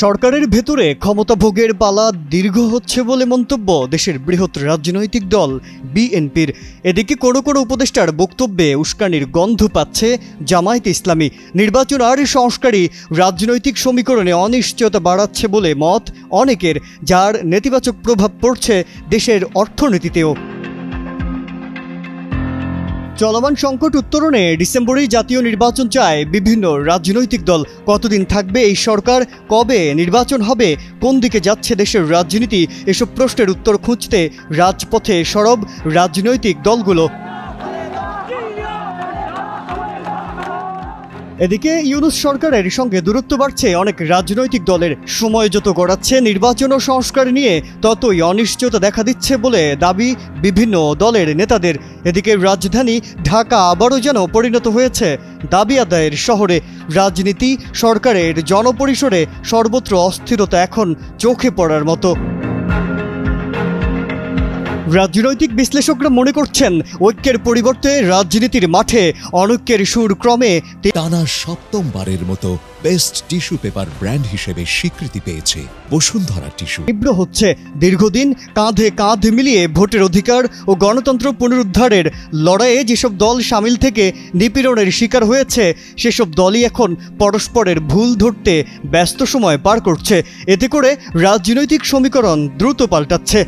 সরকারের ভেতরে ক্ষমতা ভোগের পালা দীর্ঘ হচ্ছে বলে মন্তব্য দেশের বৃহৎ রাজনৈতিক দল বিএনপির। এদিকে কোনো কোনো উপদেষ্টার বক্তব্যে উস্কানির গন্ধ পাচ্ছে জামায়াতে ইসলামী। নির্বাচন আর সংস্কারই রাজনৈতিক সমীকরণে অনিশ্চয়তা বাড়াচ্ছে বলে মত অনেকের, যার নেতিবাচক প্রভাব পড়ছে দেশের অর্থনীতিতেও। চলমান সংকট উত্তরণে ডিসেম্বরেই জাতীয় নির্বাচন চায় বিভিন্ন রাজনৈতিক দল। কতদিন থাকবে এই সরকার, কবে নির্বাচন হবে, কোন দিকে যাচ্ছে দেশের রাজনীতি, এসব প্রশ্নের উত্তর খুঁজতে রাজপথে সরব রাজনৈতিক দলগুলো। এদিকে ইউনূস সরকারের সঙ্গে দূরত্ব বাড়ছে অনেক রাজনৈতিক দলের। সময় যত গড়াচ্ছে নির্বাচন ও সংস্কার নিয়ে ততই অনিশ্চয়তা দেখা দিচ্ছে বলে দাবি বিভিন্ন দলের নেতাদের। এদিকে রাজধানী ঢাকা আবারও যেন পরিণত হয়েছে দাবি আদায়ের শহরে। রাজনীতি, সরকারের জনপরিসরে সর্বত্র অস্থিরতা এখন চোখে পড়ার মতো। রাজনৈতিক বিশ্লেষকরা মনে করছেন, ঐক্যের পরিবর্তে রাজনীতির মাঠে অনৈক্যের সুর ক্রমে টানা সপ্তমবারের মতো বেস্ট টিস্যু পেপার ব্র্যান্ড হিসেবে স্বীকৃতি পেয়েছে বসুন্ধরা টিস্যু। তীব্র হচ্ছে দীর্ঘদিন কাঁধে কাঁধ মিলিয়ে ভোটের অধিকার ও গণতন্ত্র পুনরুদ্ধারের লড়াইয়ে যেসব দল সামিল থেকে নিপীড়নের শিকার হয়েছে, সেসব দলই এখন পরস্পরের ভুল ধরতে ব্যস্ত সময় পার করছে। এতে করে রাজনৈতিক সমীকরণ দ্রুত পাল্টাচ্ছে।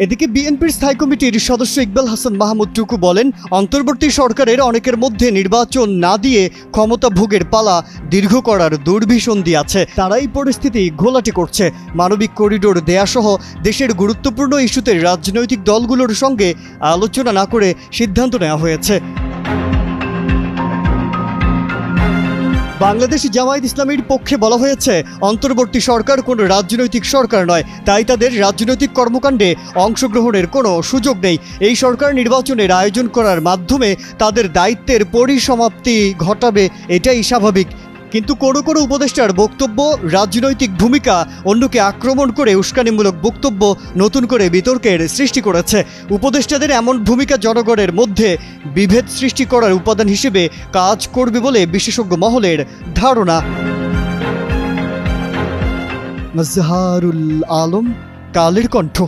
এদিকে বিএনপির স্থায়ী কমিটির সদস্য ইকবাল হাসান মাহমুদ টুকু বলেন, অন্তর্বর্তী সরকারের অনেকের মধ্যে নির্বাচন না দিয়ে ক্ষমতা ভোগের পালা দীর্ঘ করার দুর্বিসন্ধি আছে। তারাই পরিস্থিতি ঘোলাটে করছে। মানবিক করিডোর দেয়াসহ দেশের গুরুত্বপূর্ণ ইস্যুতে রাজনৈতিক দলগুলোর সঙ্গে আলোচনা না করে সিদ্ধান্ত নেওয়া হয়েছে। বাংলাদেশ জামায়াত ইসলামীর পক্ষে বলা হয়েছে, অন্তর্বর্তী সরকার কোনো রাজনৈতিক সরকার নয়, তাই তাদের রাজনৈতিক কর্মকাণ্ডে অংশগ্রহণের কোনো সুযোগ নেই। এই সরকার নির্বাচনের আয়োজন করার মাধ্যমে তাদের দায়িত্বের পরিসমাপ্তি ঘটাবে, এটাই স্বাভাবিক। কিন্তু কোনো কোনো উপদেষ্টার বক্তব্য, রাজনৈতিক ভূমিকা, অন্যকে আক্রমণ করে উস্কানিমূলক বক্তব্য নতুন করে বিতর্কের সৃষ্টি করেছে। উপদেষ্টাদের এমন ভূমিকা জনগণের মধ্যে বিভেদ সৃষ্টি করার উপাদান হিসেবে কাজ করবে বলে বিশেষজ্ঞ মহলের ধারণা। মাজহারুল আলম, কালের কণ্ঠ।